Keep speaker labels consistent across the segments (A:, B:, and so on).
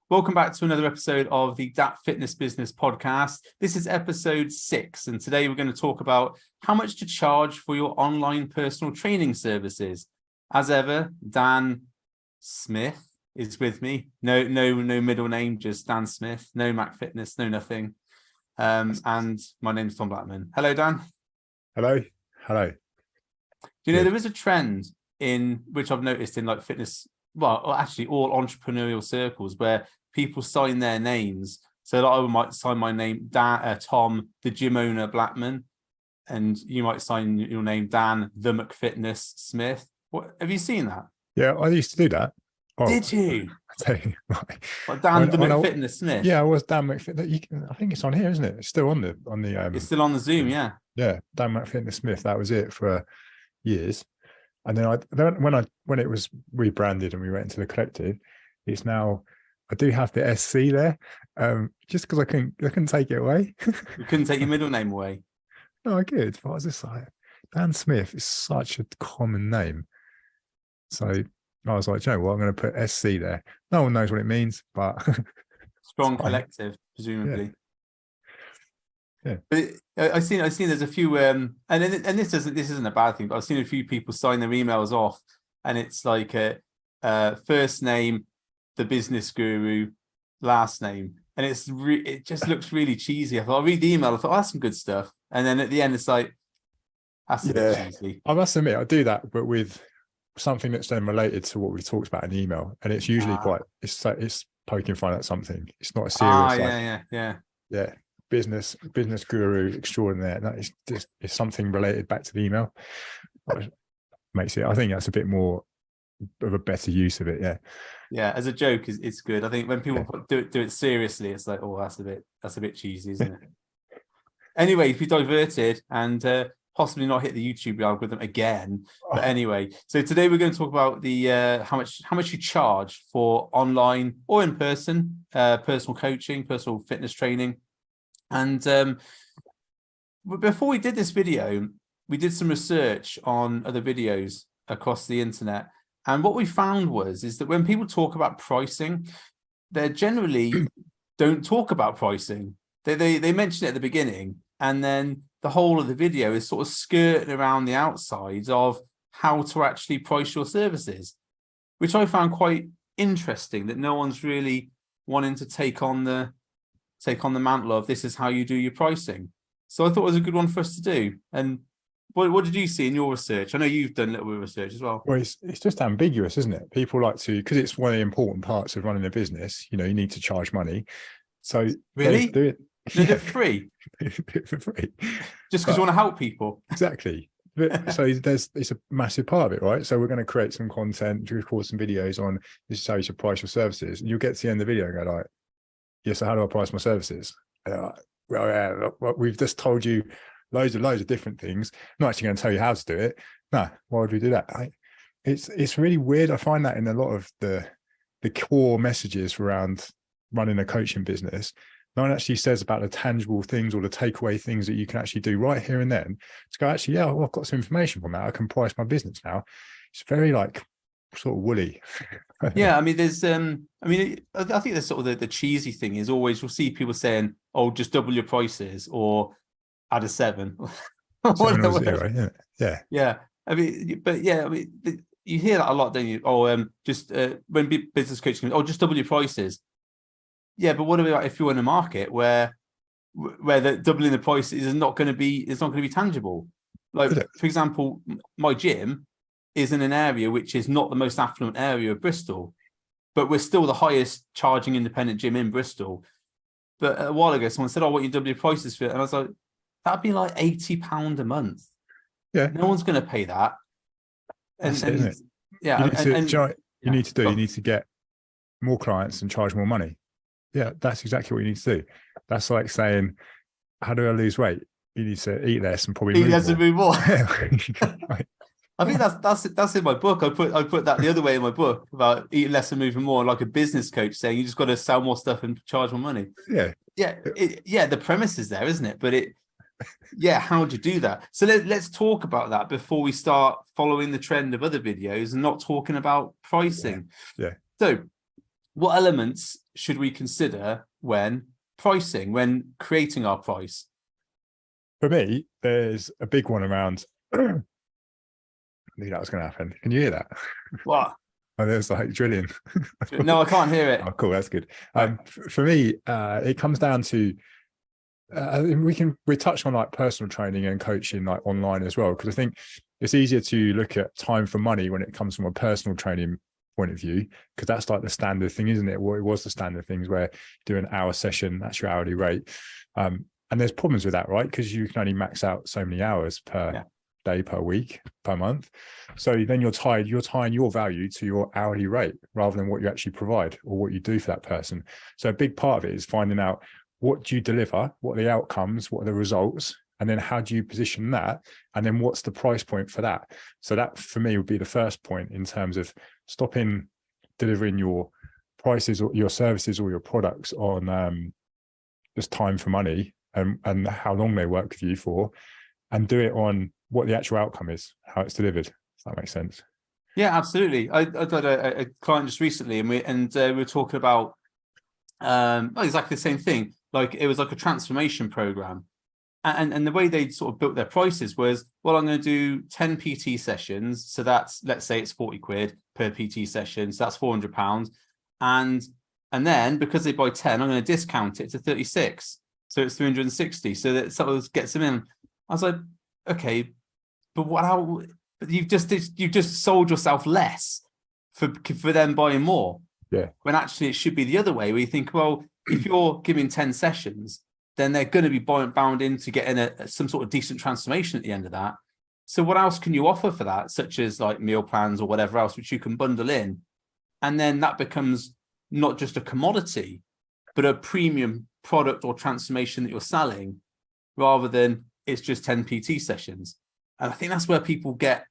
A: Welcome back to another episode of the DAT Fitness Business Podcast. This is episode 6, and today we're going to talk about how much to charge for your online personal training services. As ever, Dan Smith is with me. No middle name, just Dan Smith. No Mac Fitness, no nothing. And my name's Tom Blackman. Hello, Dan.
B: Hello.
A: Do you know there is a trend in which I've noticed in like fitness, well, actually all entrepreneurial circles where people sign their names. So that I might sign my name, Tom, the gym owner Blackman, and you might sign your name, Dan, the McFitness Smith. What have you seen that?
B: Yeah, I used to do that.
A: Oh, did you?
B: I tell you, right.
A: Like Dan, the McFitness Smith.
B: Yeah, I was Dan McFitness. I think it's on here, isn't it? It's still on the.
A: It's still on the Zoom, yeah.
B: Yeah, Dan McFitness Smith. That was it for years. And then when it was rebranded and we went into the collective, it's now I do have the SC there, just because I couldn't take it away.
A: You couldn't take your middle name away.
B: No, I could. But I was just like, Dan Smith is such a common name, so I was like, you know what, I'm going to put SC there. No one knows what it means, but
A: strong collective, presumably.
B: Yeah.
A: But I've seen there's a few and this isn't a bad thing, but I've seen a few people sign their emails off and it's like a first name, the business guru, last name, and it just looks really cheesy. I thought I'll read the email, I thought, oh, that's some good stuff, and then at the end it's like, that's a bit cheesy.
B: I must admit I do that, but with something that's then related to what we've talked about in the email, and it's usually it's poking fun at something. It's not a serious yeah business guru extraordinaire. That is just it's something related back to the email. Makes it, I think that's a bit more of a better use of it.
A: Yeah, as a joke it's good. I think when people do it seriously, it's like, oh, that's a bit cheesy, isn't it? Anyway, if you diverted and possibly not hit the YouTube algorithm again, but anyway, so today we're going to talk about the how much you charge for online or in person personal coaching, personal fitness training. And before we did this video, we did some research on other videos across the internet, and what we found is that when people talk about pricing, they generally don't talk about pricing. They mention it at the beginning, and then the whole of the video is sort of skirting around the outsides of how to actually price your services, which I found quite interesting, that no one's really wanting to take on the mantle of this is how you do your pricing. So I thought it was a good one for us to do. And what did you see in your research? I know you've done a little bit of research as well.
B: Well, it's just ambiguous, isn't it? People like to, because it's one of the important parts of running a business, you need to charge money. So
A: really
B: do it.
A: Do it for free?
B: For free.
A: Just because you want to help people.
B: Exactly. So it's a massive part of it, right? So we're going to create some content, record some videos on this is how you should price your services. And you'll get to the end of the video and go like, yeah, so how do I price my services? We've just told you loads of different things. I'm not actually going to tell you how to do it. No, why would we do that? It's really weird. I find that in a lot of the core messages around running a coaching business, no one actually says about the tangible things or the takeaway things that you can actually do right here and then to go, actually, yeah, well, I've got some information from that. I can price my business now. It's very like sort of woolly.
A: Yeah, I mean, there's I think there's sort of the cheesy thing is always you'll see people saying, oh, just double your prices or add a 7.
B: 7 or 0,
A: yeah. I mean, but yeah, I mean, you hear that a lot, don't you? Oh, just when business coaching, oh, just double your prices. Yeah, but what about if you're in a market where the doubling the price is not going to be tangible? Like, for example, my gym is in an area which is not the most affluent area of Bristol, but we're still the highest charging independent gym in Bristol. But a while ago, someone said, "Oh, what you double your prices for it?" And I was like, "That'd be like £80 a month."
B: Yeah,
A: no one's going to pay that.
B: That's it, isn't it?
A: Yeah,
B: you need to get more clients and charge more money. Yeah, that's exactly what you need to do. That's like saying, how do I lose weight? You need to eat less and probably
A: move more. Right. I think that's in my book. I put that the other way in my book about eating less and moving more, like a business coach saying you just got to sell more stuff and charge more money. Yeah. The premise is there, isn't it? But how do you do that? So let's talk about that before we start following the trend of other videos and not talking about pricing.
B: Yeah.
A: So what elements should we consider when pricing, when creating our price?
B: For me, there's a big one around. I knew that was going to happen. Can you hear that?
A: What?
B: Oh, there's like drilling.
A: No, I can't hear it.
B: Oh, cool. That's good.
A: Right.
B: For me, it comes down to we touch on like personal training and coaching like online as well, because I think it's easier to look at time for money when it comes from a personal training point of view, because that's like the standard thing, isn't it? Well, it was the standard things where you do an hour session, that's your hourly rate. And there's problems with that, right? Because you can only max out so many hours per day, per week, per month. So then you're tying your value to your hourly rate rather than what you actually provide or what you do for that person. So a big part of it is finding out, what do you deliver, what are the outcomes, what are the results, and then how do you position that, and then what's the price point for that. So that for me would be the first point in terms of stopping delivering your prices or your services or your products on just time for money and how long they work with you for, and do it on what the actual outcome is, how it's delivered. Does that make sense?
A: Yeah, absolutely. I got a client just recently, and we were talking about exactly the same thing. Like, it was like a transformation program, and the way they sort of built their prices was, well, I'm going to do 10 PT sessions, so that's, let's say it's 40 quid per PT session, so that's £400, and then because they buy 10, I'm going to discount it to 36, so it's 360, so that sort of gets them in. I was like, okay, but but you've just sold yourself less for them buying more.
B: Yeah.
A: When actually it should be the other way, where you think, well, if you're giving 10 sessions, then they're going to be bound into getting some sort of decent transformation at the end of that. So what else can you offer for that, such as like meal plans or whatever else, which you can bundle in? And then that becomes not just a commodity, but a premium product or transformation that you're selling, rather than it's just 10 PT sessions. And I think that's where people get,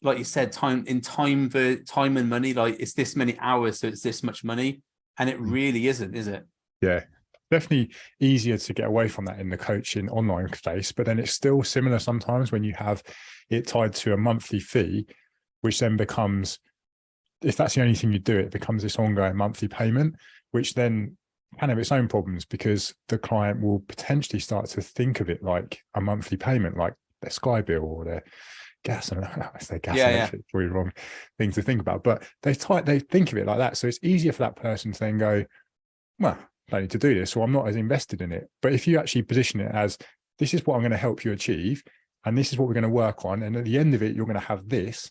A: like you said, time and money, like it's this many hours, so it's this much money. And it really isn't, is it?
B: Yeah, definitely easier to get away from that in the coaching online space, but then it's still similar sometimes when you have it tied to a monthly fee, which then becomes, if that's the only thing you do, it becomes this ongoing monthly payment, which then can have its own problems, because the client will potentially start to think of it like a monthly payment, like their Sky bill or their gas. And I say gas and electric, probably the wrong thing to think about, but they think of it like that. So it's easier for that person to then go, well, I don't need to do this, or I'm not as invested in it. But if you actually position it as, this is what I'm going to help you achieve, and this is what we're going to work on, and at the end of it, you're going to have this,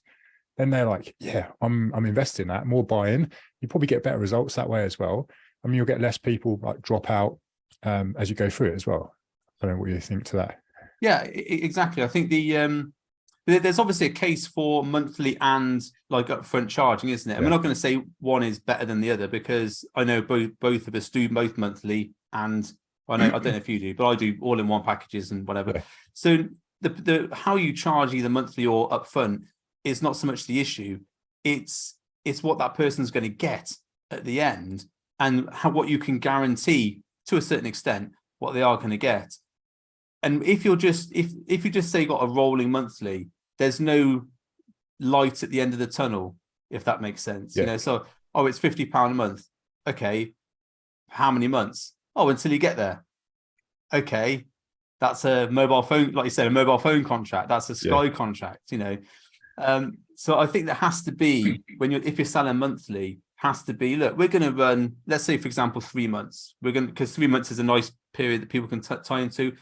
B: then they're like, yeah, I'm invested in that, more buy-in. You probably get better results that way as well. I mean, you'll get less people like drop out as you go through it as well. I don't know what you think to that.
A: Yeah, exactly. I think there's obviously a case for monthly and like upfront charging, isn't it? And we're not going to say one is better than the other, because I know both of us do both monthly, and I don't know if you do, but I do all in one packages and whatever. Yeah. So the how you charge either monthly or upfront is not so much the issue. It's what that person's going to get at the end, and what you can guarantee to a certain extent what they are going to get. And if you're just if you just say you got a rolling monthly, there's no light at the end of the tunnel, if that makes sense. Yeah. You know, so it's £50 a month. Okay, how many months? Oh, until you get there. Okay, that's a mobile phone, like you said, a mobile phone contract. That's a Sky contract. You know, so I think there has to be, if you're selling monthly, has to be, look, we're going to run, let's say for example 3 months. Because 3 months is a nice period that people can tie into.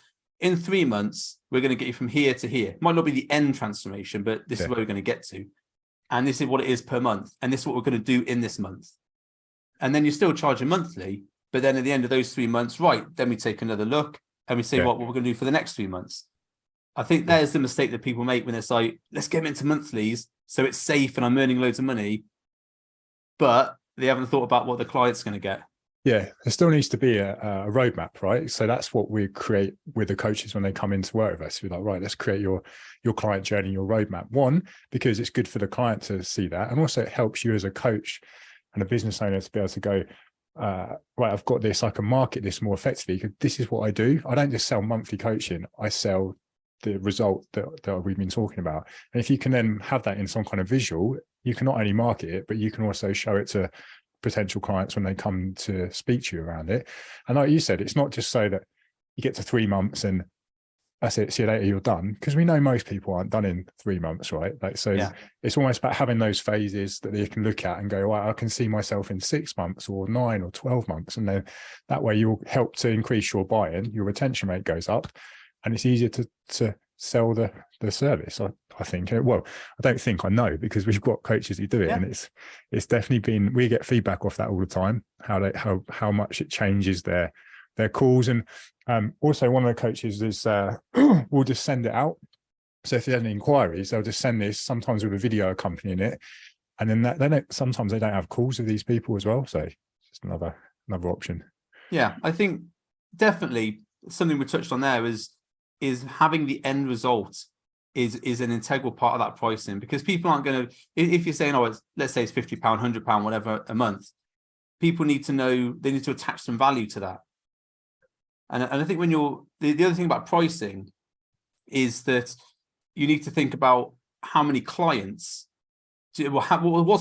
A: In 3 months, we're going to get you from here to here. It might not be the end transformation, but this is where we're going to get to. And this is what it is per month. And this is what we're going to do in this month. And then you're still charging monthly. But then at the end of those 3 months, right, then we take another look and we say what we're going to do for the next 3 months. I think there's the mistake that people make when it's like, let's get them into monthlies so it's safe and I'm earning loads of money. But they haven't thought about what the client's going to get.
B: Yeah, there still needs to be a roadmap, right? So that's what we create with the coaches when they come in to work with us. We're like, right, let's create your client journey, your roadmap. One, because it's good for the client to see that. And also it helps you as a coach and a business owner to be able to go, right, I've got this, I can market this more effectively. This is what I do. I don't just sell monthly coaching. I sell the result that we've been talking about. And if you can then have that in some kind of visual, you can not only market it, but you can also show it to potential clients when they come to speak to you around it. And like you said, it's not just so that you get to 3 months and that's it, see you later, you're done. Because we know most people aren't done in 3 months, right? Like, so it's almost about having those phases that you can look at and go, well, I can see myself in 6 months or 9 or 12 months. And then that way you'll help to increase your buy-in, your retention rate goes up, and it's easier to sell the service. I think, well, I don't think, I know, because we've got coaches who do it, and it's definitely been, we get feedback off that all the time, how much it changes their calls. And also one of the coaches is we'll just send it out. So if there's any inquiries, they'll just send this, sometimes with a video accompanying it, and then sometimes they don't have calls with these people as well. So it's just another option.
A: Yeah, I think definitely something we touched on there is having the end result is an integral part of that pricing, because people aren't going to, if you're saying, oh, let's say it's £50, £100, whatever a month, people need to know, they need to attach some value to that. And I think when the other thing about pricing is that you need to think about how many clients, what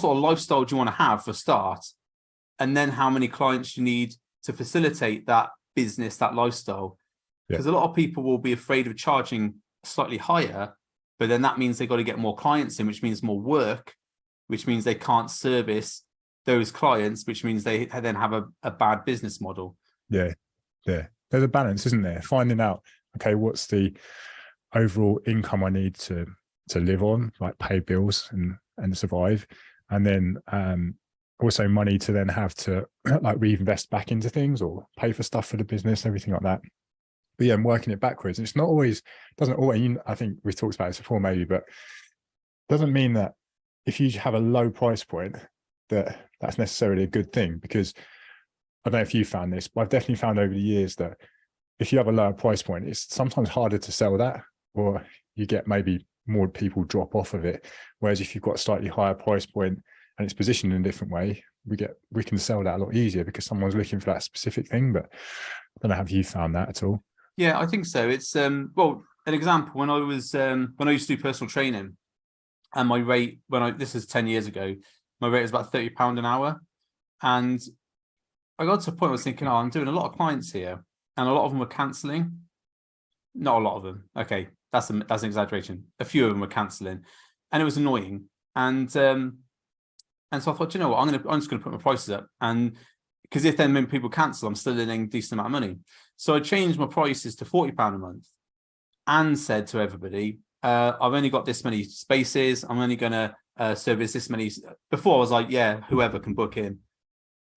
A: sort of lifestyle do you want to have for start, and then how many clients you need to facilitate that business, that lifestyle. Because a lot of people will be afraid of charging slightly higher, but then that means they've got to get more clients in, which means more work, which means they can't service those clients, which means they then have a bad business model.
B: Yeah. There's a balance, isn't there? Finding out, okay, what's the overall income I need to live on, like pay bills and survive, and then also money to then have to like reinvest back into things or pay for stuff for the business, everything like that. But yeah, I'm working it backwards. And it's not always, doesn't always, I think we've talked about this before maybe, but doesn't mean that if you have a low price point that's necessarily a good thing. Because I don't know if you found this, but I've definitely found over the years that if you have a lower price point, it's sometimes harder to sell that, or you get maybe more people drop off of it. Whereas if you've got a slightly higher price point and it's positioned in a different way, we can sell that a lot easier because someone's looking for that specific thing. But I don't know, have you found that at all?
A: Yeah, I think so. It's well, an example, when I used to do personal training, and my rate this is 10 years ago, my rate was about £30 an hour. And I got to a point where I was thinking, I'm doing a lot of clients here, and a lot of them were cancelling. Not a lot of them. Okay, that's an exaggeration. A few of them were cancelling, and it was annoying. And so I thought, you know what, I'm just going to put my prices up, and because if then when people cancel, I'm still earning a decent amount of money. So I changed my prices to £40 a month, and said to everybody, I've only got this many spaces. I'm only going to service this many. Before I was like, yeah, whoever can book in.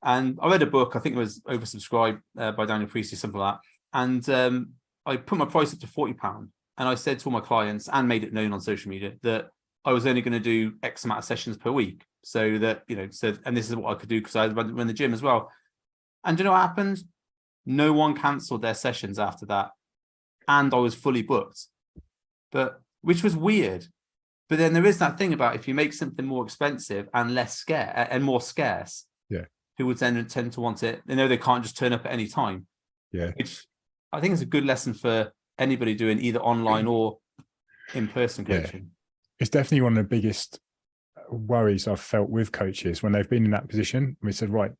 A: And I read a book, I think it was oversubscribed by Daniel Priestley, something like that. And I put my price up to £40. And I said to all my clients, and made it known on social media, that I was only going to do X amount of sessions per week. So that, and this is what I could do because I run the gym as well. And do you know what happened? No one cancelled their sessions after that. And I was fully booked. But which was weird. But then there is that thing about if you make something more expensive and more scarce, who would then tend to want it. They know they can't just turn up at any time. Yeah. Which I think is a good lesson for anybody doing either online or in-person coaching.
B: Yeah. It's definitely one of the biggest worries I've felt with coaches when they've been in that position. We said, right,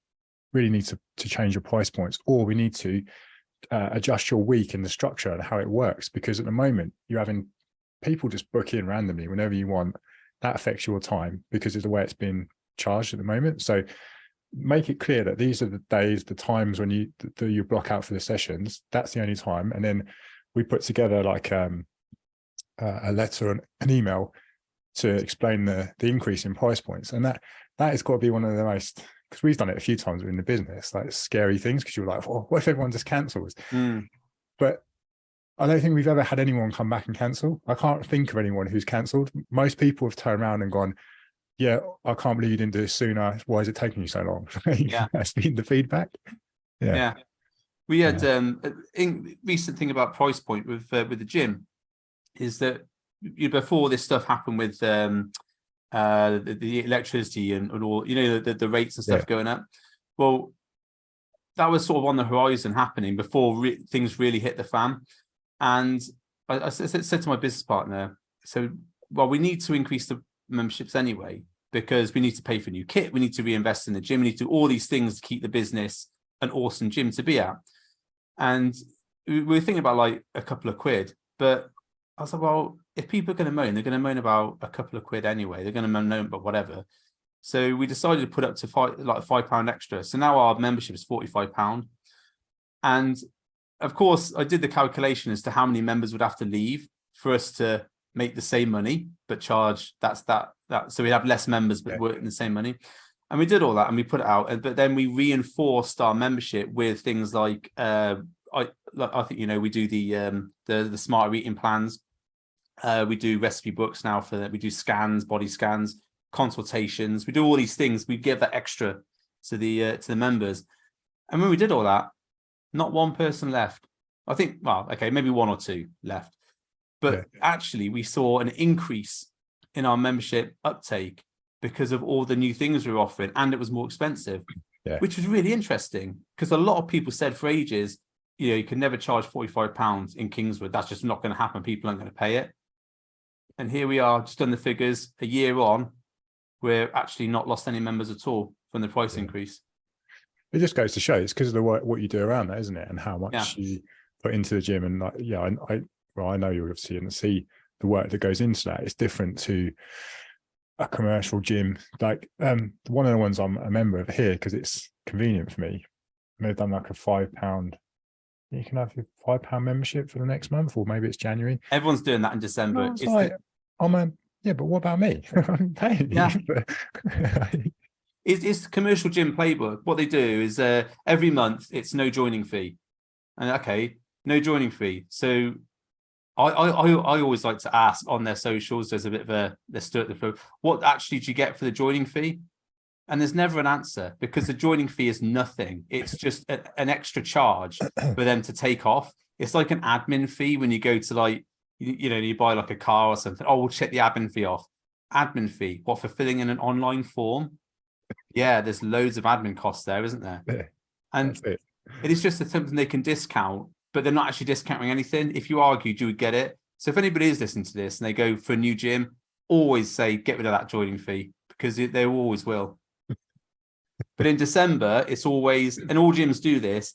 B: really need to change your price points, or we need to adjust your week and the structure and how it works. Because at the moment, you're having people just book in randomly whenever you want. That affects your time because of the way it's been charged at the moment. So make it clear that these are the days, the times when you block out for the sessions. That's the only time. And then we put together like a letter and an email to explain the increase in price points. And that has got to be one of the most, because we've done it a few times in the business, like scary things, because you're like, oh, what if everyone just cancels? But I don't think we've ever had anyone come back and cancel. I can't think of anyone who's cancelled. Most people have turned around and gone, yeah, I can't believe you didn't do this sooner. Why is it taking you so long? Yeah. That's been the feedback. Yeah.
A: We had a recent thing about price point with the gym is that before this stuff happened with the electricity and all, the rates and stuff going up. Well, that was sort of on the horizon happening before things really hit the fan. And I said to my business partner, so, well, we need to increase the memberships anyway, because we need to pay for new kit, we need to reinvest in the gym, we need to do all these things to keep the business an awesome gym to be at. And we were thinking about like a couple of quid, but I was like, well, if people are going to moan, they're going to moan about a couple of quid anyway. They're going to moan about whatever. So we decided to put up to £5 extra. So now our membership is £45. And of course, I did the calculation as to how many members would have to leave for us to make the same money, but charge that. So we have less members, but working the same money. And we did all that and we put it out. But then we reinforced our membership with things like, I think, we do the smarter eating plans. We do recipe books now we do scans, body scans, consultations. We do all these things. We give that extra to the members. And when we did all that, not one person left. I think, well, okay, maybe one or two left. But actually, we saw an increase in our membership uptake because of all the new things we were offering, and it was more expensive, which was really interesting because a lot of people said for ages, you can never charge £45 in Kingswood. That's just not going to happen. People aren't going to pay it. And here we are, just done the figures a year on. We're actually not lost any members at all from the price increase.
B: It just goes to show it's because of what you do around that, isn't it? And how much you put into the gym. And I know you obviously and see the work that goes into that. It's different to a commercial gym. Like one of the ones I'm a member of here because it's convenient for me. And they've done like a £5. You can have your £5 membership for the next month, or maybe it's January.
A: Everyone's doing that in December.
B: But what about me? I'm paying you.
A: It's the commercial gym playbook. What they do is every month it's no joining fee, and no joining fee. So I always like to ask on their socials. There's a bit of let's start the flow. What actually do you get for the joining fee? And there's never an answer because the joining fee is nothing. It's just an extra charge for them to take off. It's like an admin fee when you go to you buy like a car or something. Oh, we'll check the admin fee off. Admin fee. What, for filling in an online form? Yeah, there's loads of admin costs there, isn't there?
B: Yeah,
A: and it is just something they can discount, but they're not actually discounting anything. If you argued, you would get it. So if anybody is listening to this and they go for a new gym, always say, get rid of that joining fee because they always will. But in December, it's always, and all gyms do this,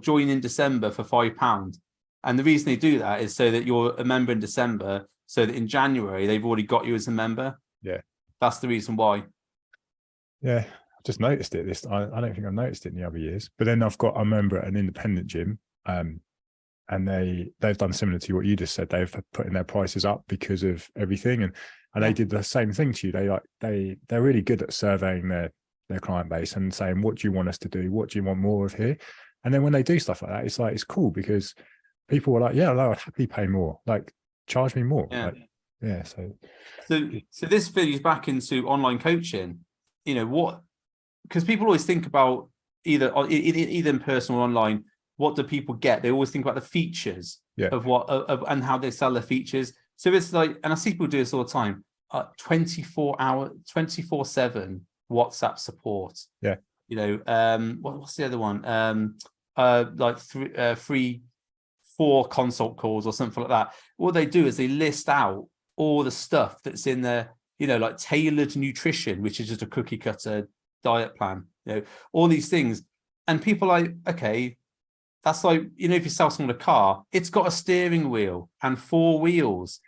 A: join in December for £5. And the reason they do that is so that you're a member in December, so that in January, they've already got you as a member.
B: Yeah. That's
A: the reason why.
B: Yeah. I just noticed it. I don't think I've noticed it in the other years. But then I've got a member at an independent gym, and they've done similar to what you just said. They've put in their prices up because of everything. And they did the same thing to you. They're really good at surveying their client base and saying, what do you want us to do? What do you want more of here? And then when they do stuff like that, it's cool because people were like, yeah, I'd happily pay more. Like, charge me more.
A: So this feeds back into online coaching. Because people always think about either in person or online, what do people get? They always think about the features of and how they sell the features. So it's like, and I see people do this all the time, 24/7 WhatsApp support.
B: Yeah.
A: What's the other one? Free 4 consult calls or something like that. What they do is they list out all the stuff that's in there, like tailored nutrition, which is just a cookie cutter diet plan, all these things. And people are like, okay, that's like, if you sell someone a car, it's got a steering wheel and 4 wheels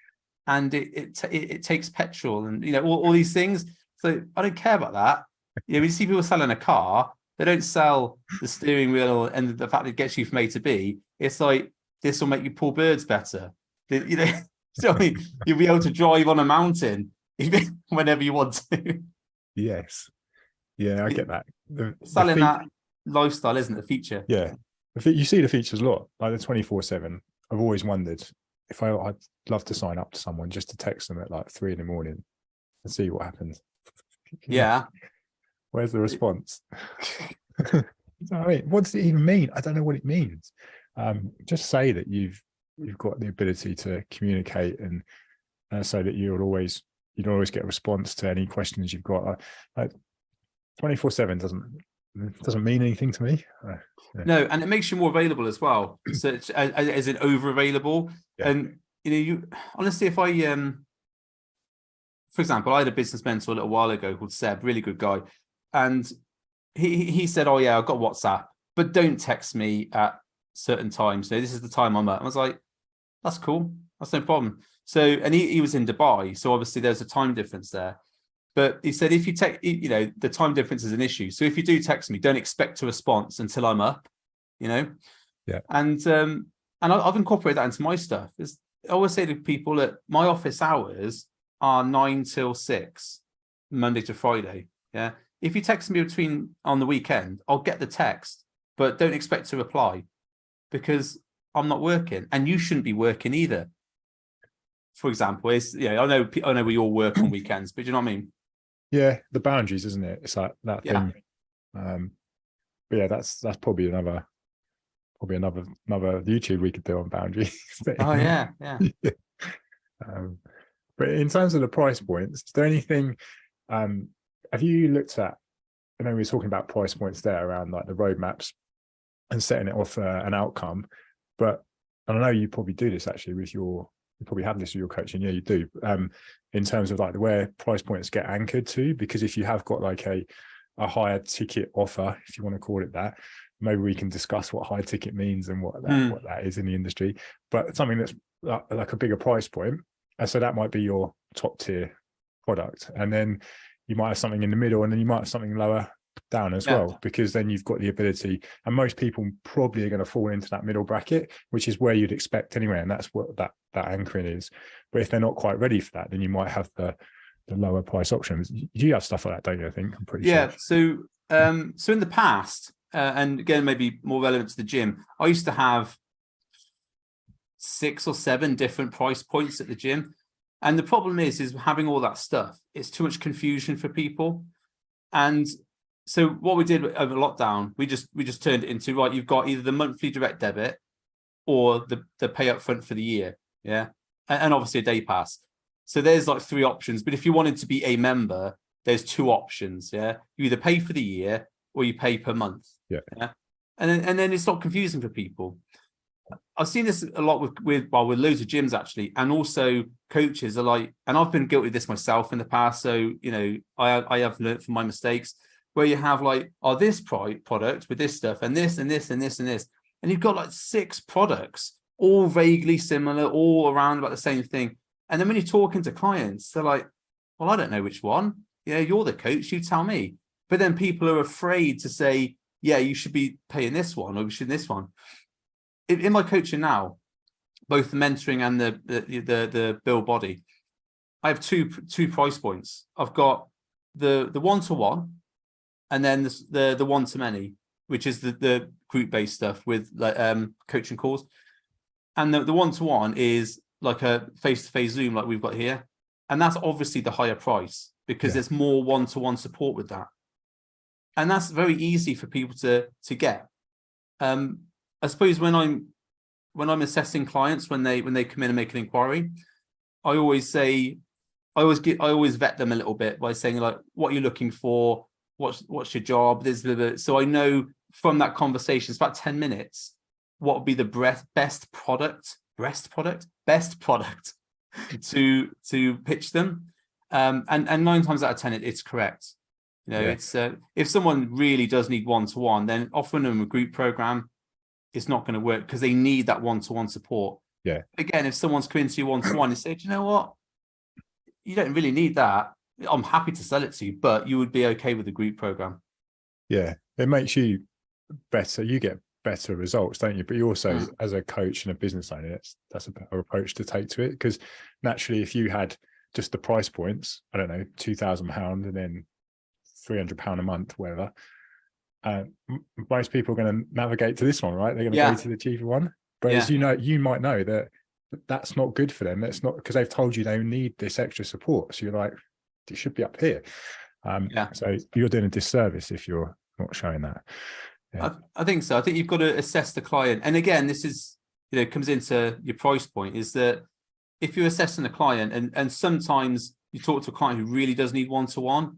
A: and it takes petrol and, all these things. So I don't care about that. When you see people selling a car, they don't sell the steering wheel and the fact that it gets you from A to B. It's like, this will make you pull birds better. So you'll be able to drive on a mountain whenever you want to.
B: Yes. Yeah, I get that.
A: Selling that lifestyle, isn't it? The feature.
B: Yeah. You see the features a lot, like the 24/7. I've always wondered if I'd love to sign up to someone just to text them at like 3 a.m. and see what happens.
A: Yeah.
B: Where's the response? What does it even mean? I don't know what it means. Just say that you've got the ability to communicate and so that you'll always get a response to any questions you've got. 24/7 doesn't mean anything to me.
A: No, and it makes you more available as well. So it's, as in over available. Yeah. And you honestly, if for example, I had a business mentor a little while ago called Seb, really good guy. And he said, oh yeah, I've got WhatsApp, but don't text me at certain times. So this is the time I'm at. I was like, that's cool. That's no problem. So, and he was in Dubai. So obviously there's a time difference there. But he said, if you text, the time difference is an issue. So if you do text me, don't expect a response until I'm up,
B: Yeah.
A: And I've incorporated that into my stuff. I always say to people that my office hours are 9 till 6, Monday to Friday. Yeah. If you text me on the weekend, I'll get the text, but don't expect to reply because I'm not working, and you shouldn't be working either. For example, I know we all work on weekends, but do you know what I mean?
B: Yeah, the boundaries, isn't it? It's like that thing. But yeah, that's probably another YouTube we could do on boundaries.
A: Oh yeah.
B: But in terms of the price points, is there anything? Have you looked at? I know we were talking about price points there around like the roadmaps and setting it off an outcome, but and I know you probably do this actually with you probably have this with your coaching. Yeah, you do. In terms of like where price points get anchored to, because if you have got like a higher ticket offer, if you want to call it that, maybe we can discuss what high ticket means and what that is in the industry. But something that's like a bigger price point, and so that might be your top tier product, and then you might have something in the middle, and then you might have something lower down as well, because then you've got the ability, and most people probably are going to fall into that middle bracket, which is where you'd expect anyway, and that's what that anchoring is. But if they're not quite ready for that, then you might have the lower price options. You have stuff like that, don't you? I think I'm pretty sure.
A: So in the past, and again maybe more relevant to the gym, I used to have 6 or 7 different price points at the gym, and the problem is having all that stuff, it's too much confusion for people. And so what we did over lockdown, we just turned it into, right, you've got either the monthly direct debit or the pay up front for the year. Yeah. And obviously a day pass. So there's like 3 options. But if you wanted to be a member, there's 2 options. Yeah. You either pay for the year or you pay per month.
B: Yeah.
A: And then it's not confusing for people. I've seen this a lot with loads of gyms actually, and also coaches are like, and I've been guilty of this myself in the past. So, I have learned from my mistakes, where you have like, this product with this stuff and this and this and this and this. And you've got like 6 products, all vaguely similar, all around about the same thing. And then when you're talking to clients, they're like, well, I don't know which one. Yeah, you're the coach, you tell me. But then people are afraid to say, yeah, you should be paying this one or you should this one. In my coaching now, both the mentoring and the build body, I have two price points. I've got the one-to-one, and then the one-to-many, which is the group-based stuff with like coaching calls. And the one-to-one is like a face-to-face Zoom like we've got here. And that's obviously the higher price because there's more one-to-one support with that. And that's very easy for people to get. I suppose when I'm assessing clients, when they come in and make an inquiry, I always vet them a little bit by saying like, what are you looking for? What's your job? So I know from that conversation, it's about 10 minutes, what would be the best product to pitch them. And 9 times out of 10, it's correct. It's if someone really does need one-to-one, then offering them a group program, it's not going to work because they need that one-to-one support.
B: Yeah.
A: Again, if someone's coming to you one-to-one, you say, do you know what? You don't really need that. I'm happy to sell it to you, but you would be okay with the group program.
B: Yeah. It makes you better. You get better results, don't you? But you also, as a coach and a business owner, that's a better approach to take to it, because naturally, if you had just the price points, I don't know, £2,000 and then £300 a month, whatever, most people are going to navigate to this one, right? They're going to go to the cheaper one. But as you might know that that's not good for them. That's not because they've told you they need this extra support. So you're like, it should be up here. So you're doing a disservice if you're not showing that.
A: I think so. I think you've got to assess the client. And again, this is, comes into your price point, is that if you're assessing a client and sometimes you talk to a client who really does need one-to-one,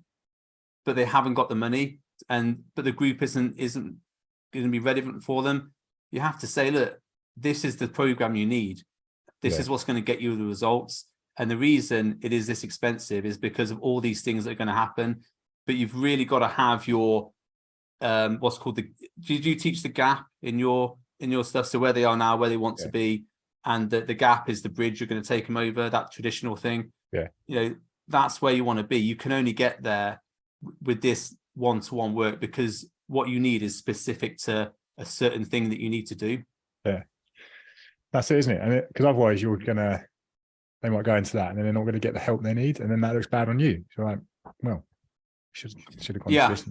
A: but they haven't got the money, but the group isn't going to be relevant for them, you have to say, look, this is the program you need. This is what's going to get you the results. And the reason it is this expensive is because of all these things that are going to happen. But you've really got to have your what's called the. Did you teach the gap in your stuff? So where they are now, where they want to be, and the gap is the bridge you're going to take them over. That traditional thing.
B: Yeah.
A: That's where you want to be. You can only get there with this one-to-one work, because what you need is specific to a certain thing that you need to do.
B: Yeah, that's it, isn't it? And because otherwise they might go into that and then they're not going to get the help they need, and then that looks bad on you. So like, well, should have gone to this.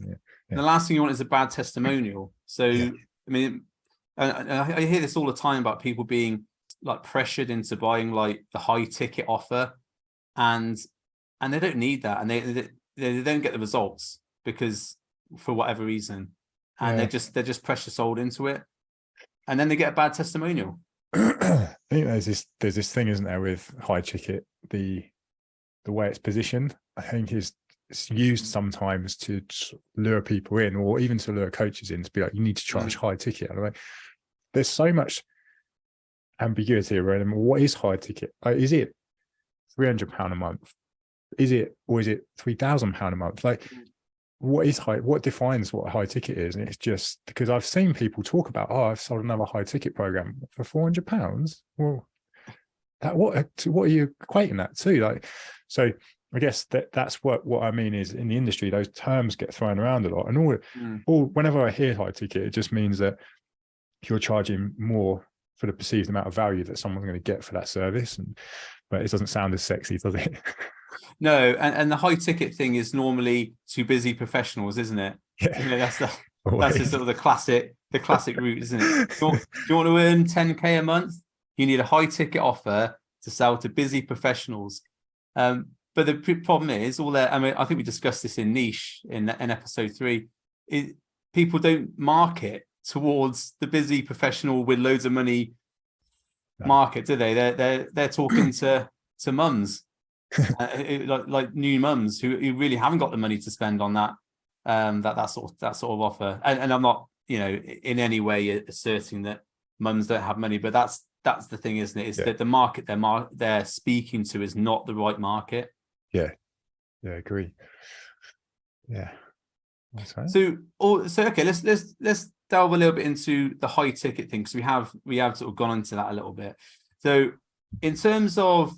A: The last thing you want is a bad testimonial. So I mean, I hear this all the time about people being like pressured into buying like the high ticket offer, and they don't need that, and they don't get the results because for whatever reason, and they're just pressure sold into it, and then they get a bad testimonial.
B: I think there's this thing, isn't there, with high ticket, the way it's positioned. I think it's used sometimes to lure people in, or even to lure coaches in, to be like, you need to charge high ticket. And I'm like, there's so much ambiguity around what is high ticket. Like, is it £300 a month? Is it £3,000 a month? Like, what is high? What defines what a high ticket is? And it's just because I've seen people talk about, I've sold another high ticket program for £400. Well, what are you equating that to? Like, so I guess that's what I mean is, in the industry, those terms get thrown around a lot, and all whenever I hear high ticket, it just means that you're charging more for the perceived amount of value that someone's going to get for that service. But it doesn't sound as sexy, does it?
A: No, and the high ticket thing is normally too busy professionals, isn't it?
B: Yeah.
A: That's the sort of the classic route, isn't it? Do you want to earn 10k a month? You need a high ticket offer to sell to busy professionals. But the problem is I think we discussed this in Niche in episode 3. People don't market towards the busy professional with loads of money market, do they? They're talking to mums. Like new mums who really haven't got the money to spend on that sort of offer, and I'm not in any way asserting that mums don't have money, but that's the thing, isn't it? It's that the market they're speaking to is not the right market. I
B: agree. Right.
A: So okay, let's delve a little bit into the high ticket thing, because we have sort of gone into that a little bit. So in terms of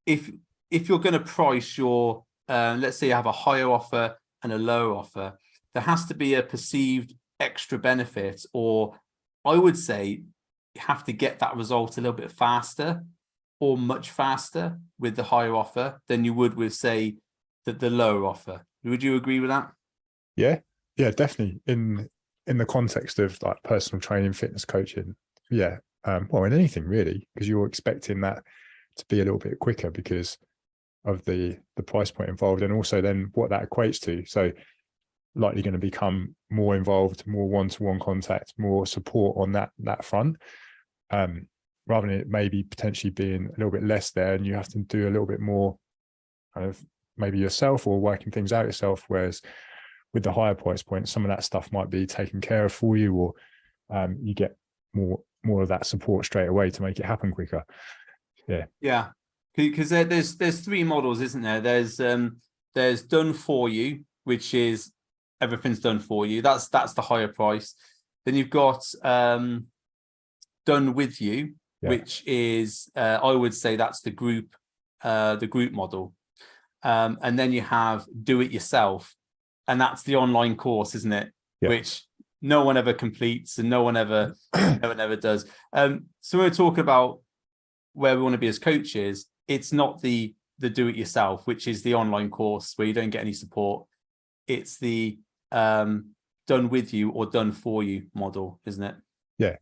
A: if you're going to price your, let's say you have a higher offer and a lower offer, there has to be a perceived extra benefit, or I would say you have to get that result a little bit faster, or much faster with the higher offer than you would with, say, the lower offer. Would you agree with that?
B: Yeah, definitely. In the context of like personal training, fitness coaching, well, in anything really, because you're expecting that to be a little bit quicker because of the price point involved, and also then what that equates to. So likely going to become more involved, more one-to-one contact, more support on that front, rather than it maybe potentially being a little bit less there, and you have to do a little bit more kind of maybe yourself or working things out yourself. Whereas with the higher price point, some of that stuff might be taken care of for you, or you get more of that support straight away to make it happen quicker.
A: Yeah. Because there's 3 models, isn't there? There's done for you, which is everything's done for you. That's the higher price. Then you've got done with you, which is I would say that's the group model. And then you have do it yourself, and that's the online course, isn't it?
B: Yeah.
A: Which no one ever completes and no one ever does. So when we talk about where we want to be as coaches, it's not the do it yourself, which is the online course where you don't get any support. It's the done with you or done for you model, isn't it?
B: Yeah.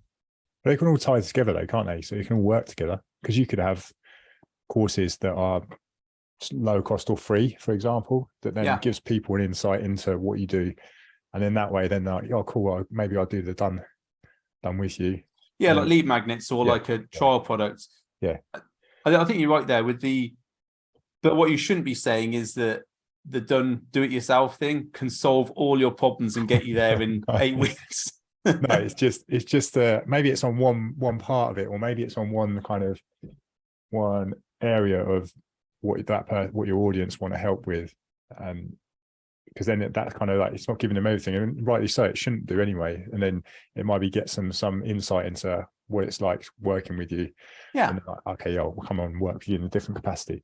B: They can all tie together though, can't they? So you can all work together, because you could have courses that are low cost or free, for example, that then gives people an insight into what you do. And then that way, then they're like, oh, cool, well, maybe I'll do the done with you.
A: Yeah, like lead magnets or like a trial product.
B: Yeah.
A: I think you're right there with but what you shouldn't be saying is that the do it yourself thing can solve all your problems and get you there in 8 weeks.
B: No, it's just maybe it's on one part of it, or maybe it's on one area of what your audience want to help with, because then that's kind of like, it's not giving them everything, and rightly so, it shouldn't do anyway. And then it might be get some insight into what it's like working with you.
A: Yeah.
B: And like, okay, I'll come on and work with you in a different capacity.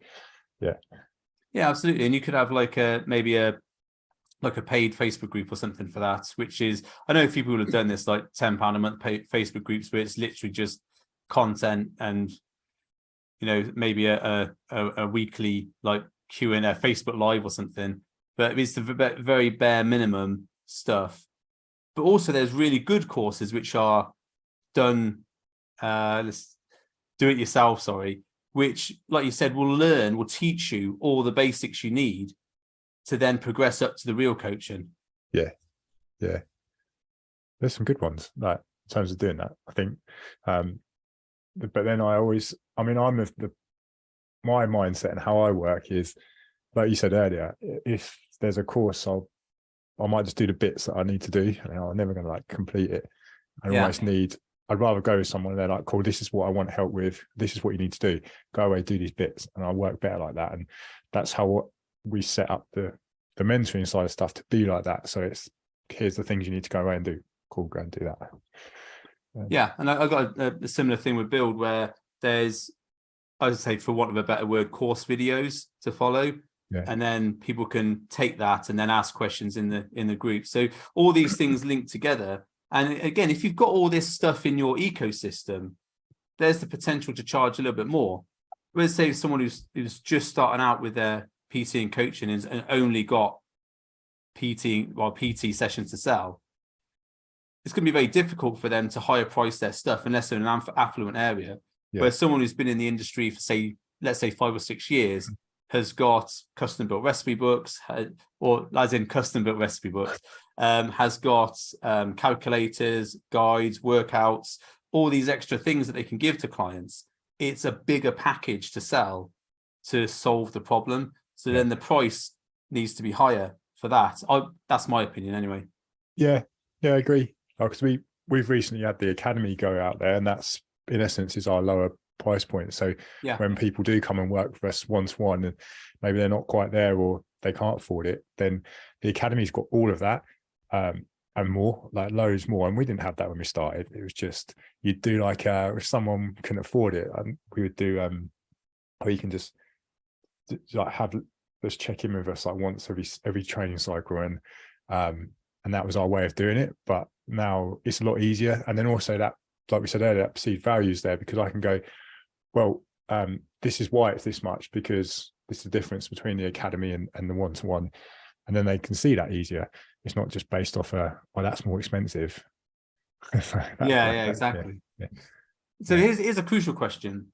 B: Yeah.
A: Yeah, absolutely. And you could have like maybe a paid Facebook group or something for that, which is, I know a few people have done this, like £10 a month paid Facebook groups, where it's literally just content and, you know, maybe a weekly like Q&A, Facebook Live or something. But it's the very bare minimum stuff. But also there's really good courses which are done, let's do it yourself, which, like you said, will teach you all the basics you need to then progress up to the real coaching.
B: Yeah. There's some good ones, like in terms of doing that, I think. But then my mindset and how I work is, like you said earlier, if there's a course, I might just do the bits that I need to do, and I'm never going to like complete it. I'd rather go with someone and they're like, cool, this is what I want help with, this is what you need to do, go away, do these bits, and I'll work better like that. And that's how we set up the mentoring side of stuff to be like that. So it's, here's the things you need to go away and do. Cool, go and do that.
A: Yeah, and I got a similar thing with Build, where there's, I would say, for want of a better word, course videos to follow. Yeah. And then people can take that and then ask questions in the group. So all these things link together. And again, if you've got all this stuff in your ecosystem, there's the potential to charge a little bit more. Let's say someone who's just starting out with their PT and coaching and only got PT sessions to sell. It's going to be very difficult for them to higher price their stuff unless they're in an affluent area. Yeah. Where someone who's been in the industry for, let's say 5 or 6 years, has got custom built recipe books, has got calculators, guides, workouts, all these extra things that they can give to clients. It's a bigger package to sell to solve the problem. So then the price needs to be higher for that. That's my opinion anyway.
B: Yeah, I agree. Because we've recently had the Academy go out there, and that's in essence is our lower price point. So when people do come and work for us one-to-one, and maybe they're not quite there or they can't afford it, then the Academy's got all of that and more, like loads more. And we didn't have that when we started. It was just, you'd do like if someone can afford it, we would do or you can just like just check in with us like once every training cycle, and that was our way of doing it. But now it's a lot easier. And then also that, like we said earlier, that perceived value is there, because I can go, well, this is why it's this much, because this is the difference between the Academy and the one-to-one. And then they can see that easier. It's not just based off that's more expensive.
A: Exactly. Yeah. So here's a crucial question.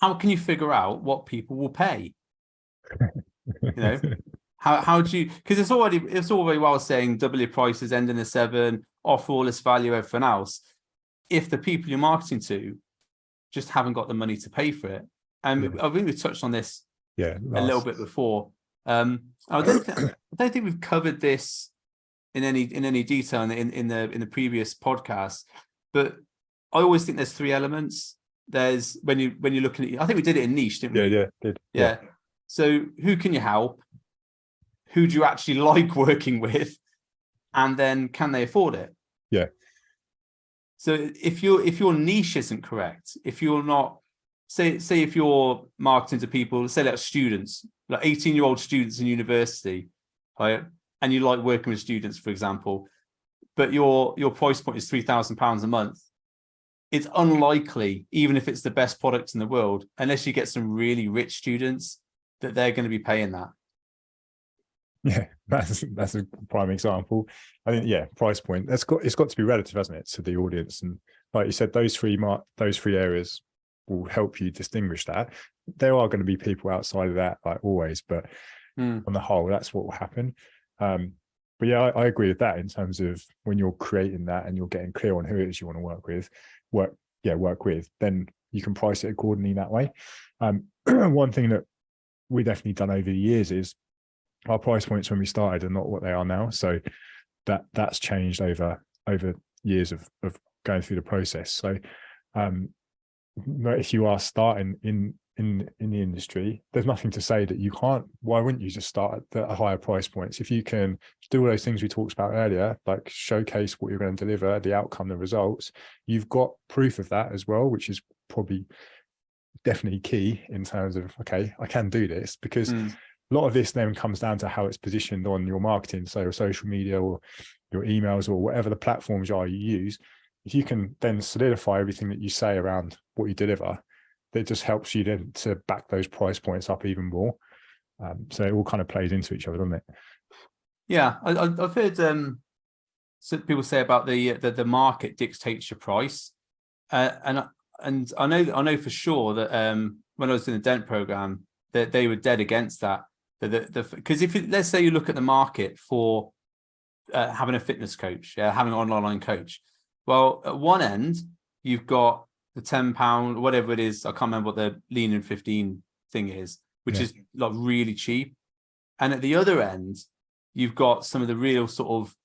A: How can you figure out what people will pay? You know, how do you, because it's all very well saying double your prices, end in a 7, offer all this value, everything else, if the people you're marketing to just haven't got the money to pay for it. And I think we touched on this a little bit before. I don't think we've covered this in any detail in the previous podcast, but I always think there's 3 elements. There's when you're looking at, I think we did it in niche, didn't we? Yeah. So who can you help? Who do you actually like working with? And then can they afford it?
B: Yeah.
A: So if your niche isn't correct, if you're not, say if you're marketing to people, say like students, like 18-year-old students in university, right? And you like working with students, for example, but your price point is £3,000 a month, it's unlikely, even if it's the best product in the world, unless you get some really rich students, that they're going to be paying that.
B: Yeah, that's a prime example. I think, price point. It's got to be relative, hasn't it, to the audience? And like you said, those three areas will help you distinguish that. There are going to be people outside of that, like always, but on the whole, that's what will happen. But yeah, I agree with that in terms of when you're creating that and you're getting clear on who it is you want to work with, then you can price it accordingly that way. One thing that we definitely done over the years is our price points when we started are not what they are now. So that's changed over years of going through the process. So if you are starting in in the industry, there's nothing to say that you can't. Why wouldn't you just start at higher price points? If you can do all those things we talked about earlier, like showcase what you're going to deliver, the outcome, the results, you've got proof of that as well, which is probably definitely key in terms of, okay, I can do this. Because a lot of this then comes down to how it's positioned on your marketing, so your social media or your emails or whatever the platforms are you use. If you can then solidify everything that you say around what you deliver, that just helps you then to back those price points up even more. So it all kind of plays into each other, doesn't it?
A: Yeah, I've heard some people say about the market dictates your price, and I know for sure that when I was in the Dent program, that they were dead against that. Because if let's say you look at the market for having a fitness coach, having an online coach, well, at one end you've got the £10, whatever it is, I can't remember what the Lean in 15 thing is, which is like really cheap. And at the other end, you've got some of the real sort of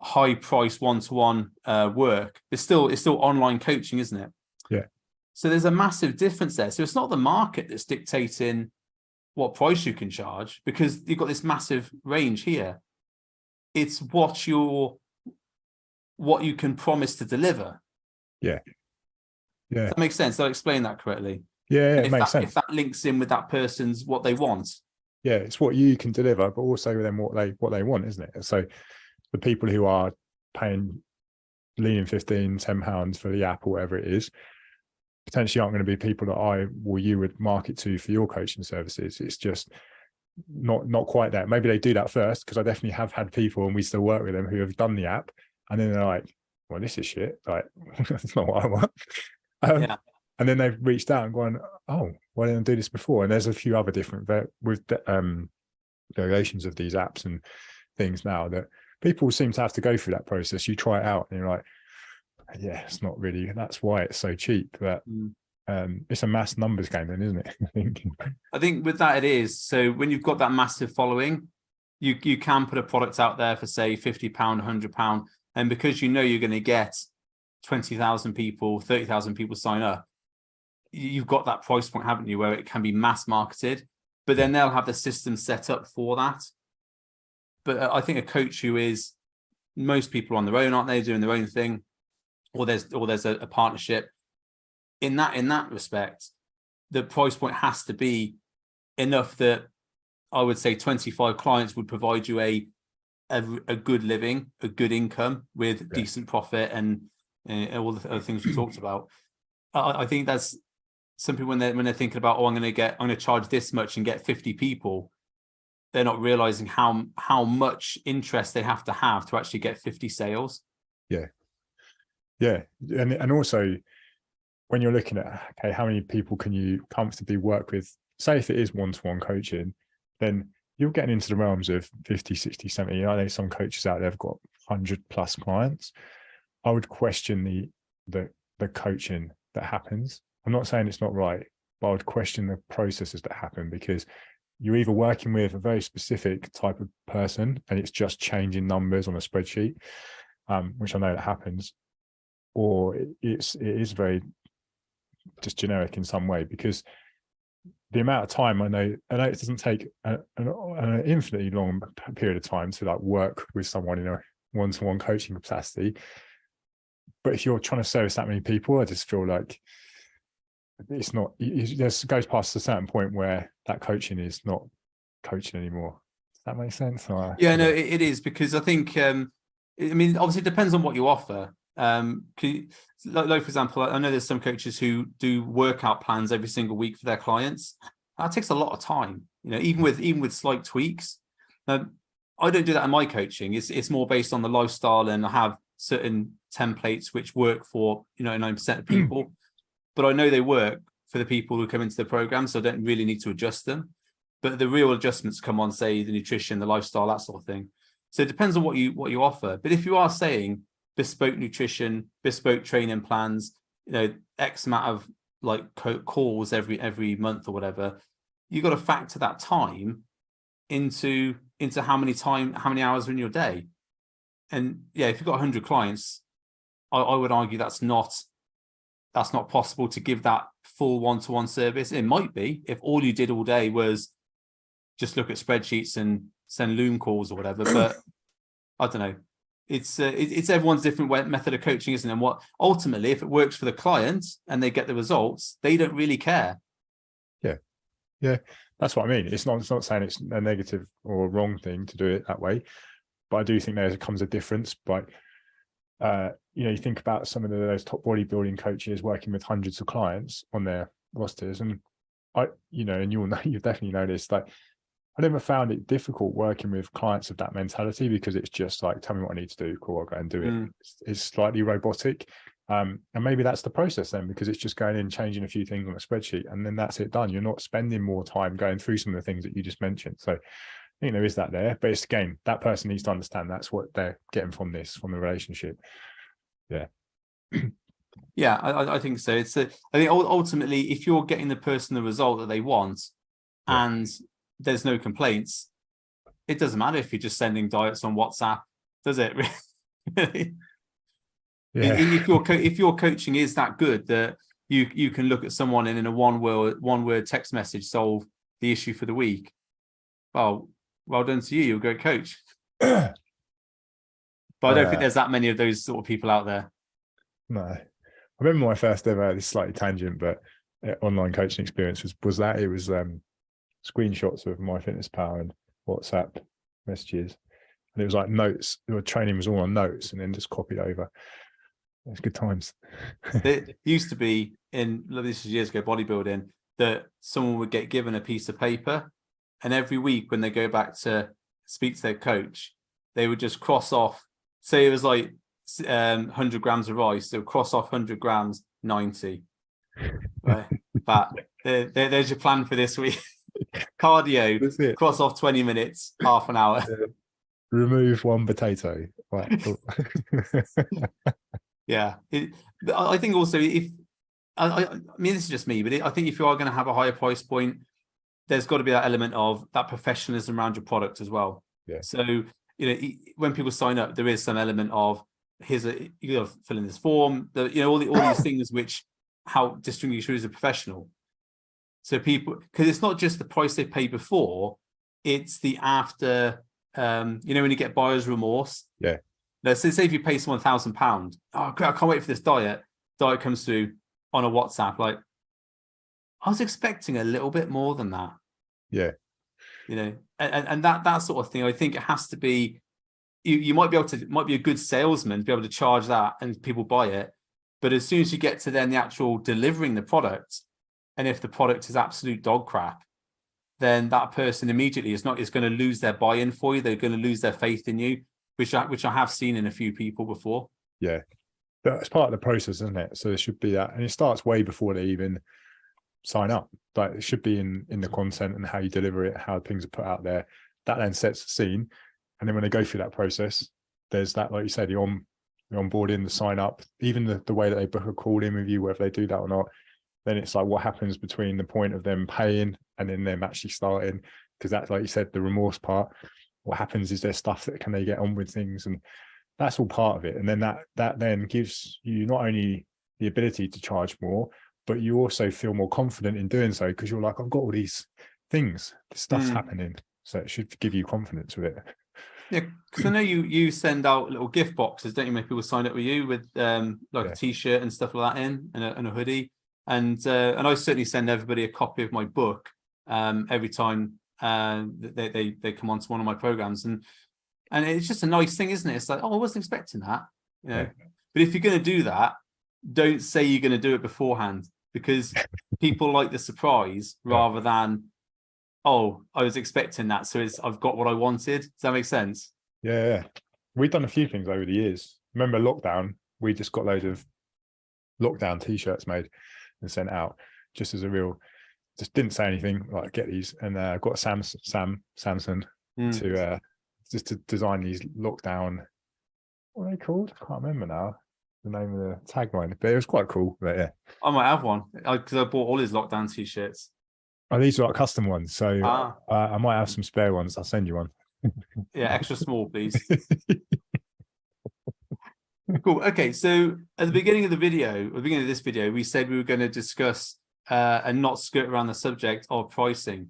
A: high price one-to-one work. It's still online coaching, isn't it?
B: Yeah.
A: So there's a massive difference there. So it's not the market that's dictating what price you can charge, because you've got this massive range here. It's what you can promise to deliver.
B: Yeah. Yeah.
A: Does that make sense? Did I explain that correctly?
B: Yeah, it makes sense.
A: If that links in with that person's what they want.
B: Yeah, it's what you can deliver, but also then what they want, isn't it? So the people who are paying Lean in 15, £10 for the app or whatever it is, potentially aren't going to be people that you would market to for your coaching services. It's just not quite that. Maybe they do that first, because I definitely have had people, and we still work with them, who have done the app, and then they're like, well, this is shit. Like, that's not what I want. And then they've reached out and gone, oh, why didn't I do this before? And there's a few other different variations of these apps and things now that people seem to have to go through that process. You try it out and you're like, yeah, it's not really, that's why it's so cheap. But it's a mass numbers game then, isn't it?
A: I think with that it is. So when you've got that massive following, you can put a product out there for, say, £50, £100, and because you know you're going to get 20,000 people, 30,000 people sign up, you've got that price point, haven't you, where it can be mass marketed, but then they'll have the system set up for that. But I think a coach who is, most people are on their own, aren't they, doing their own thing, or there's a partnership. In that respect, the price point has to be enough that I would say 25 clients would provide you a good living, a good income with decent profit and all the other things we talked about. I think that's some people when they're thinking about, I'm going to charge this much and get 50 people, they're not realizing how much interest they have to actually get 50 sales. Yeah,
B: and also when you're looking at, okay, how many people can you comfortably work with? Say if it is one-to-one coaching, then you're getting into the realms of 50, 60, 70. I know some coaches out there have got 100 plus clients. I would question the coaching that happens. I'm not saying it's not right, but I would question the processes that happen, because you're either working with a very specific type of person and it's just changing numbers on a spreadsheet, which I know that happens, or it is very just generic in some way, because the amount of time I know it doesn't take an infinitely long period of time to like work with someone in a one-to-one coaching capacity. But if you're trying to service that many people, I just feel like it's not, it just goes past a certain point where that coaching is not coaching anymore. Does that make sense?
A: Yeah, no, it is, because I think, I mean, obviously it depends on what you offer. Like for example, I know there's some coaches who do workout plans every single week for their clients. That takes a lot of time, even with slight tweaks. I don't do that in my coaching. It's more based on the lifestyle, and I have certain templates which work for 9% of people, but I know they work for the people who come into the program, so I don't really need to adjust them. But the real adjustments come on, say, the nutrition, the lifestyle, that sort of thing. So it depends on what you offer. But if you are saying bespoke nutrition, bespoke training plans, X amount of like calls every month or whatever, you got to factor that time into how many hours are in your day. And yeah, if you've got 100 clients, I would argue that's not that's not possible to give that full one-to-one service. It might be if all you did all day was just look at spreadsheets and send Loom calls or whatever. But I don't know. It's everyone's different method of coaching, isn't it? And what ultimately, if it works for the client and they get the results, they don't really care.
B: Yeah, that's what I mean. It's not saying it's a negative or a wrong thing to do it that way, but I do think there comes a difference. But you think about some of those top bodybuilding coaches working with hundreds of clients on their rosters, and and you'll know, you definitely know this. Like, I never found it difficult working with clients of that mentality, because it's just like, tell me what I need to do, cool, I'll go and do it. It's slightly robotic. And maybe that's the process then, because it's just going in, changing a few things on a spreadsheet, and then that's it done. You're not spending more time going through some of the things that you just mentioned. So I think there is that there, but it's, again, that person needs to understand that's what they're getting from the relationship. Yeah.
A: Yeah, I think so. I think ultimately, if you're getting the person the result that they want, and there's no complaints, it doesn't matter if you're just sending diets on WhatsApp, does it? Really? Yeah. If your coaching is that good that you can look at someone and in a one word text message solve the issue for the week, well done to you. You're a great coach. But I don't think there's that many of those sort of people out there.
B: No, I remember my first ever, this slightly tangent, but online coaching experience was that it was screenshots of MyFitnessPal and WhatsApp messages, and it was like notes. The training was all on notes, and then just copied over. It's good times.
A: It used to be this was years ago, bodybuilding, that someone would get given a piece of paper, and every week when they go back to speak to their coach, they would just cross off. Say it was like 100 grams of rice, so cross off 100 grams, 90. Right, but there's your plan for this week. Cardio, cross off 20 minutes, half an hour.
B: Remove one potato. Right.
A: Yeah, I think also I mean, this is just me, but I think if you are going to have a higher price point, there's got to be that element of that professionalism around your product as well.
B: Yeah.
A: So when people sign up, there is some element of you got to fill in this form. All these things which how distinguish you as a professional. So people, because it's not just the price they paid before, it's the after. When you get buyer's remorse.
B: Yeah.
A: Let's say if you pay someone £1,000, oh great, I can't wait for this diet. Diet comes through on a WhatsApp. Like, I was expecting a little bit more than that.
B: Yeah.
A: And that sort of thing. I think it has to be. You might be a good salesman to be able to charge that and people buy it. But as soon as you get to then the actual delivering the product, and if the product is absolute dog crap, then that person immediately is going to lose their buy-in for you. They're going to lose their faith in you, which I have seen in a few people before.
B: Yeah, that's part of the process, isn't it? So there should be that, and it starts way before they even sign up. Like, it should be in the content and how you deliver it, how things are put out there. That then sets the scene, and then when they go through that process, there's that, like you said, the onboarding, the sign up, even the way that they book a call in with you, whether they do that or not. Then it's like, what happens between the point of them paying and then them actually starting? Because that's, like you said, the remorse part. What happens is there's stuff that can they get on with things, and that's all part of it. And then that then gives you not only the ability to charge more, but you also feel more confident in doing so, because you're like, I've got all these things, this stuff's happening. So it should give you confidence with it.
A: Yeah, because I know you send out little gift boxes, don't you? Make people sign up with you with a T-shirt and stuff like that and a hoodie. And I certainly send everybody a copy of my book every time they come onto one of my programs, and it's just a nice thing, isn't it? It's like, oh, I wasn't expecting that,
B: Yeah.
A: But if you're going to do that, don't say you're going to do it beforehand, because people like the surprise rather than, oh, I was expecting that, so I've got what I wanted. Does that make sense?
B: Yeah. We've done a few things over the years. Remember lockdown? We just got loads of lockdown T-shirts made and sent out, just as a real, just didn't say anything, like, get these, and got Samson to just to design these lockdown, what are they called? I can't remember now the name of the tagline, but it was quite cool. But yeah,
A: I might have one because I bought all his lockdown T-shirts.
B: Oh, these are like custom ones, so I might have some spare ones. I'll send you one.
A: Yeah, extra small, please. Cool. Okay, so at the beginning of the video, at the beginning of this video, we said we were going to discuss and not skirt around the subject of pricing.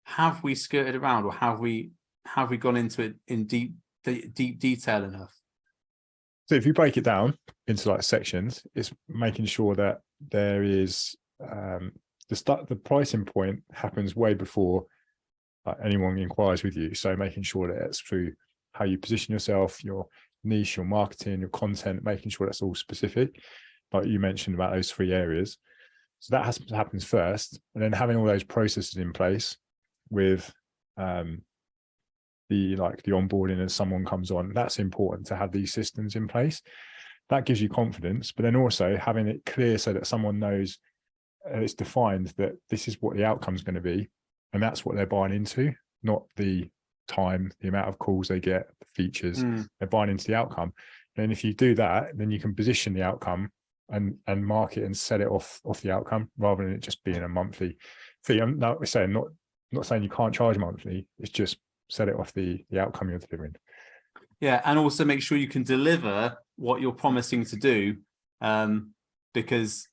A: Have we skirted around, or have we gone into it in deep detail enough?
B: So if you break it down into like sections, it's making sure that there is the pricing point happens way before anyone inquires with you. So making sure that it's through how you position yourself, your niche, your marketing, your content, making sure that's all specific, like you mentioned about those 3 areas. So that happens first, and then having all those processes in place with the onboarding as someone comes on, that's important to have these systems in place. That gives you confidence, but then also having it clear so that someone knows it's defined that this is what the outcome is going to be, and that's what they're buying into, not the time, the amount of calls they get, the features. They're buying into the outcome. And if you do that, then you can position the outcome and market and set it off the outcome, rather than it just being a monthly fee. I'm not saying you can't charge monthly. It's just set it off the outcome you're delivering.
A: Yeah, and also make sure you can deliver what you're promising to do, because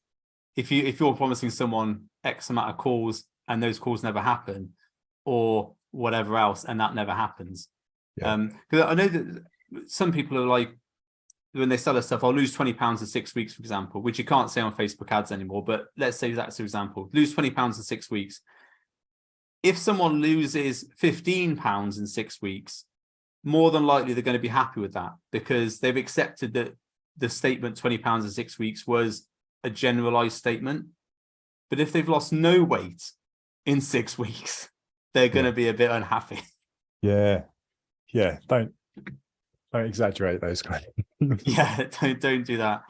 A: if you're promising someone X amount of calls and those calls never happen, or whatever else, and that never happens. Because I know that some people are like, when they sell us stuff, I'll lose £20 in 6 weeks, for example, which you can't say on Facebook ads anymore, but let's say that's an example. Lose £20 in 6 weeks. If someone loses £15 in 6 weeks, more than likely they're going to be happy with that, because they've accepted that the statement £20 in 6 weeks was a generalized statement. But if they've lost no weight in 6 weeks, they're going to be a bit unhappy.
B: Yeah. Don't exaggerate those kind of
A: Yeah, don't do that.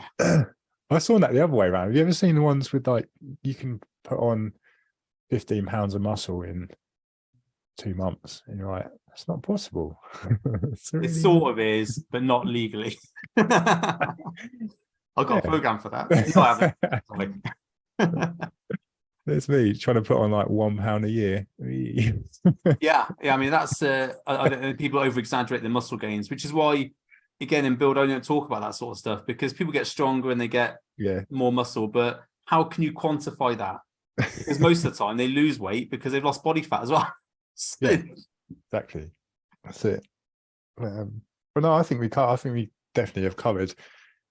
B: I saw that the other way around. Have you ever seen the ones with like, you can put on 15 pounds of muscle in 2 months, and you're like, that's not possible.
A: It sort of is, but not legally. I've got a program for that. No, I haven't.
B: That's me trying to put on like £1 a year.
A: yeah. I mean, that's I don't know, people over exaggerate the muscle gains, which is why, again, in Build I don't talk about that sort of stuff, because people get stronger and they get more muscle. But how can you quantify that? Because most of the time they lose weight because they've lost body fat as well.
B: Yeah, exactly. That's it. But no, I think we definitely have covered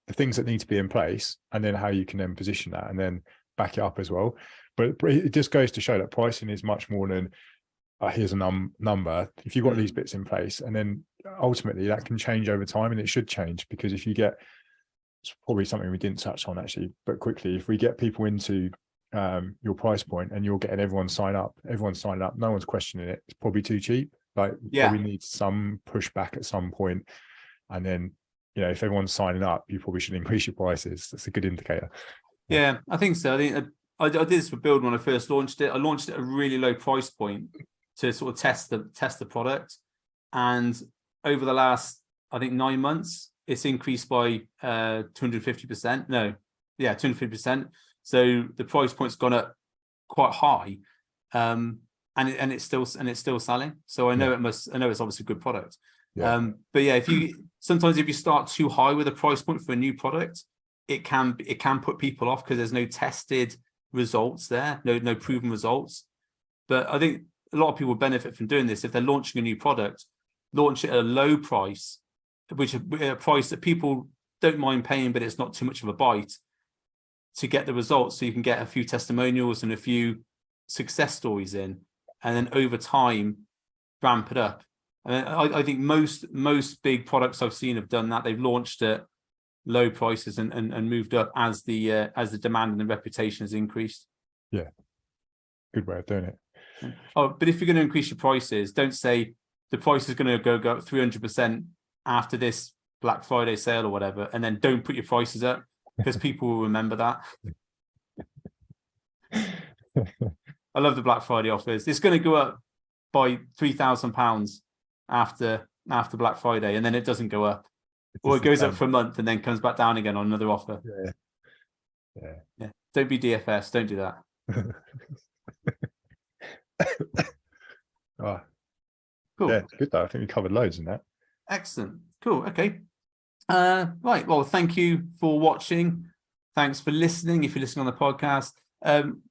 B: the things that need to be in place, and then how you can then position that and then back it up as well. But it just goes to show that pricing is much more than here's a number. If you've got these bits in place, and then ultimately that can change over time, and it should change, because if you get, it's probably something we didn't touch on actually, but quickly, if we get people into your price point and you're getting everyone's signing up, no one's questioning it, it's probably too cheap. Like, probably need some pushback at some point, and then, you know, if everyone's signing up, you probably should increase your prices. That's a good indicator.
A: Yeah, I think so. I think I did this for Build when I first launched it. I launched it at a really low price point to sort of test the product, and over the last, I think, 9 months, it's increased by 250%. No, yeah, 250%. So the price point's gone up quite high, and it's still selling. So I know it's obviously a good product. But yeah, if you start too high with a price point for a new product, it can put people off, because there's no tested results there, no proven results. But I think a lot of people benefit from doing this. If they're launching a new product, launch it at a low price, which a price that people don't mind paying, but it's not too much of a bite, to get the results, so you can get a few testimonials and a few success stories in, and then over time ramp it up. And I think most big products I've seen have done that. They've launched at low prices and moved up as the demand and the reputation has increased.
B: Yeah, good way of doing it.
A: Oh, but if you're going to increase your prices, don't say the price is going to go up 300% after this Black Friday sale or whatever, and then don't put your prices up, because people will remember that. I love the Black Friday offers. It's going to go up by £3,000 after Black Friday, and then it doesn't go up, or it goes up for a month and then comes back down again on another offer. Yeah. Don't be DFS. Don't do that.
B: Oh,
A: cool.
B: Yeah, good though. I think we covered loads in that.
A: Excellent. Cool. Okay. Right. Well, thank you for watching. Thanks for listening. If you're listening on the podcast,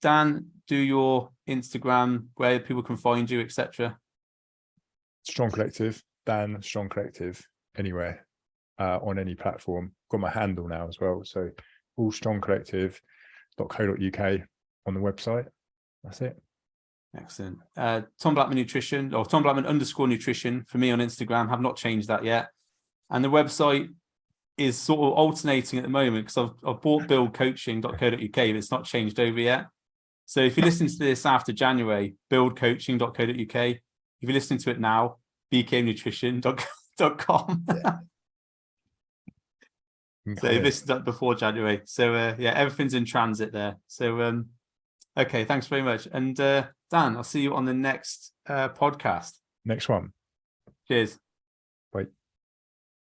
A: Dan, do your Instagram, where people can find you, etc.
B: Strong Collective, Dan Strong Collective, anywhere on any platform. Got my handle now as well. So allstrongcollective.co.uk on the website. That's it.
A: Excellent. Tom Blackman Nutrition, or Tom Blackman _nutrition for me on Instagram. Have not changed that yet. And the website is sort of alternating at the moment because I've bought buildcoaching.co.uk, but it's not changed over yet. So if you're listening to this after January, buildcoaching.co.uk. If you're listening to it now, bknutrition.com. So if this is up before January. So yeah, everything's in transit there. So okay, thanks very much. And Dan, I'll see you on the next podcast.
B: Next one.
A: Cheers.